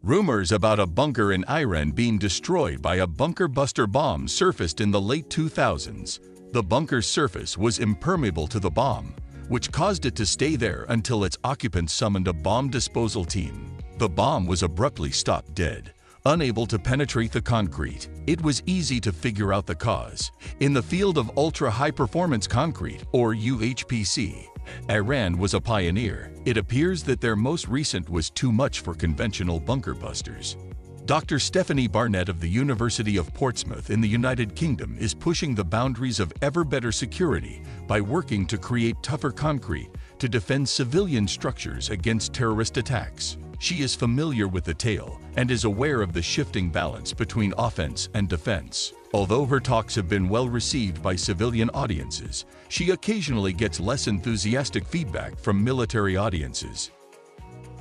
Rumors about a bunker in Iran being destroyed by a bunker-buster bomb surfaced in the late 2000s. The bunker's surface was impermeable to the bomb, which caused it to stay there until its occupants summoned a bomb disposal team. The bomb was abruptly stopped dead, unable to penetrate the concrete. It was easy to figure out the cause. In the field of ultra-high-performance concrete, or UHPC, Iran was a pioneer. It appears that their most recent was too much for conventional bunker busters. Dr. Stephanie Barnett of the University of Portsmouth in the United Kingdom is pushing the boundaries of ever better security by working to create tougher concrete to defend civilian structures against terrorist attacks. She is familiar with the tale and is aware of the shifting balance between offense and defense. Although her talks have been well received by civilian audiences, she occasionally gets less enthusiastic feedback from military audiences.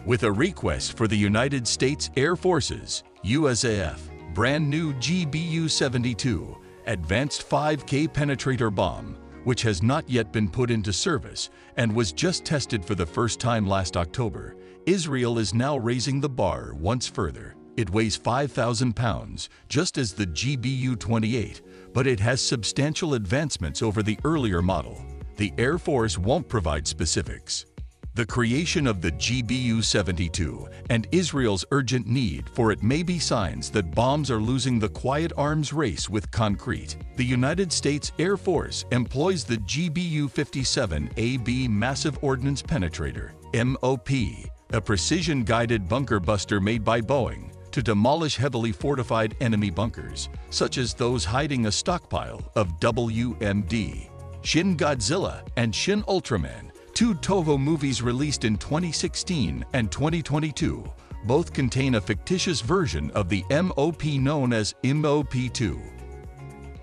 With a request for the United States Air Force's USAF brand new GBU-72 Advanced 5K Penetrator Bomb, which has not yet been put into service and was just tested for the first time last October, Israel is now raising the bar once further. It weighs 5,000 pounds, just as the GBU-28, but it has substantial advancements over the earlier model. The Air Force won't provide specifics. The creation of the GBU-72 and Israel's urgent need for it may be signs that bombs are losing the quiet arms race with concrete. The United States Air Force employs the GBU-57AB Massive Ordnance Penetrator, MOP, a precision-guided bunker buster made by Boeing to demolish heavily fortified enemy bunkers, such as those hiding a stockpile of WMD. Shin Godzilla and Shin Ultraman, two Toho movies released in 2016 and 2022, both contain a fictitious version of the MOP known as MOP-2.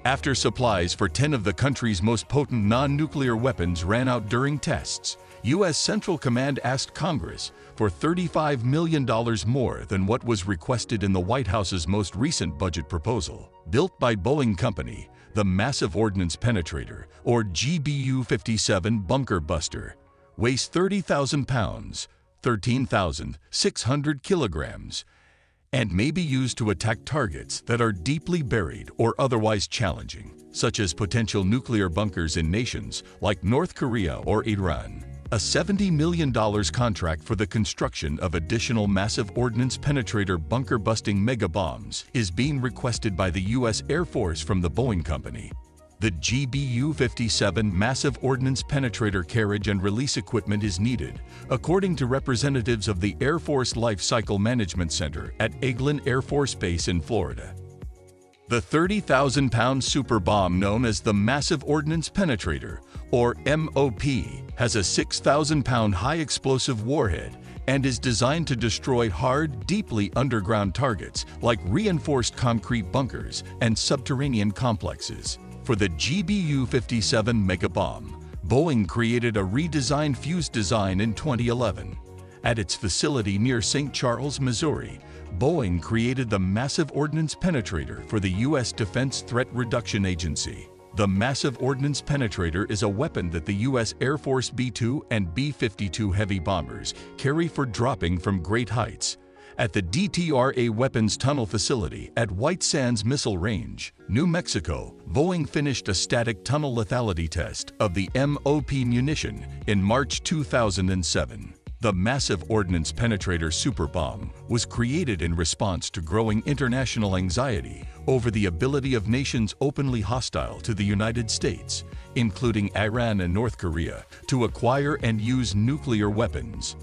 After supplies for 10 of the country's most potent non-nuclear weapons ran out during tests, U.S. Central Command asked Congress for $35 million more than what was requested in the White House's most recent budget proposal. Built by Boeing Company, the Massive Ordnance Penetrator, or GBU-57 Bunker Buster, weighs 30,000 pounds, 13,600 kilograms, and may be used to attack targets that are deeply buried or otherwise challenging, such as potential nuclear bunkers in nations like North Korea or Iran. A $70 million contract for the construction of additional massive ordnance penetrator bunker-busting mega-bombs is being requested by the U.S. Air Force from the Boeing Company. The GBU-57 Massive Ordnance Penetrator carriage and release equipment is needed, according to representatives of the Air Force Life Cycle Management Center at Eglin Air Force Base in Florida. The 30,000-pound super bomb known as the Massive Ordnance Penetrator, or MOP, has a 6,000-pound high-explosive warhead and is designed to destroy hard, deeply underground targets like reinforced concrete bunkers and subterranean complexes. For the GBU-57 megabomb, Boeing created a redesigned fuse design in 2011. At its facility near St. Charles, Missouri, Boeing created the Massive Ordnance Penetrator for the U.S. Defense Threat Reduction Agency. The Massive Ordnance Penetrator is a weapon that the U.S. Air Force B-2 and B-52 heavy bombers carry for dropping from great heights. At the DTRA Weapons Tunnel Facility at White Sands Missile Range, New Mexico, Boeing finished a static tunnel lethality test of the MOP munition in March 2007. The Massive Ordnance Penetrator superbomb was created in response to growing international anxiety over the ability of nations openly hostile to the United States, including Iran and North Korea, to acquire and use nuclear weapons.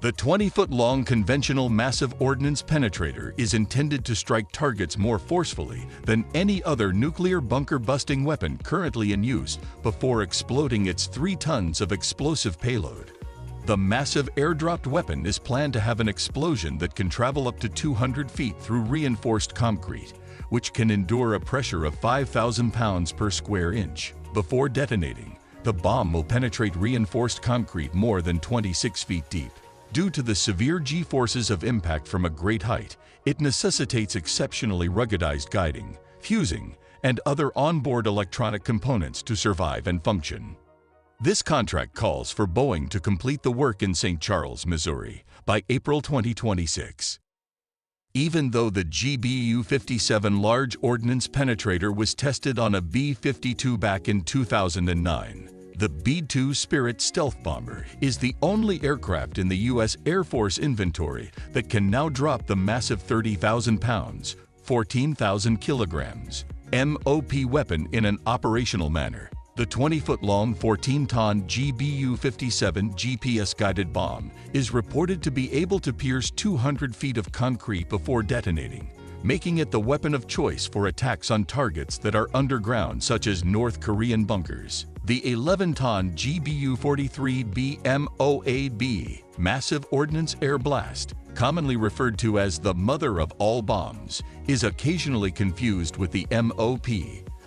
The 20-foot-long conventional Massive Ordnance Penetrator is intended to strike targets more forcefully than any other nuclear bunker-busting weapon currently in use before exploding its 3 tons of explosive payload. The massive airdropped weapon is planned to have an explosion that can travel up to 200 feet through reinforced concrete, which can endure a pressure of 5,000 pounds per square inch. Before detonating, the bomb will penetrate reinforced concrete more than 26 feet deep. Due to the severe G-forces of impact from a great height, it necessitates exceptionally ruggedized guiding, fusing, and other onboard electronic components to survive and function. This contract calls for Boeing to complete the work in St. Charles, Missouri, by April 2026. Even though the GBU-57 large ordnance penetrator was tested on a B-52 back in 2009, the B-2 Spirit stealth bomber is the only aircraft in the U.S. Air Force inventory that can now drop the massive 30,000 pounds, 14,000 kilograms, MOP weapon in an operational manner. The 20-foot-long, 14-ton GBU-57 GPS-guided bomb is reported to be able to pierce 200 feet of concrete before detonating, making it the weapon of choice for attacks on targets that are underground, such as North Korean bunkers. The 11-ton GBU-43B MOAB, Massive Ordnance Air Blast, commonly referred to as the mother of all bombs, is occasionally confused with the MOP.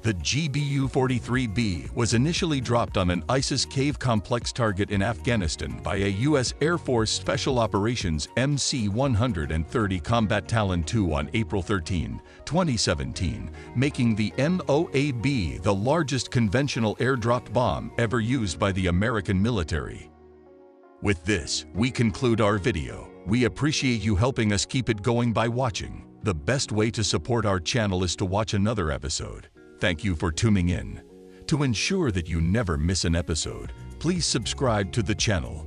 The GBU-43B was initially dropped on an ISIS cave complex target in Afghanistan by a U.S. Air Force Special Operations MC-130 Combat Talon II on April 13, 2017, making the MOAB the largest conventional air-dropped bomb ever used by the American military. With this, we conclude our video. We appreciate you helping us keep it going by watching. The best way to support our channel is to watch another episode. Thank you for tuning in. To ensure that you never miss an episode, please subscribe to the channel.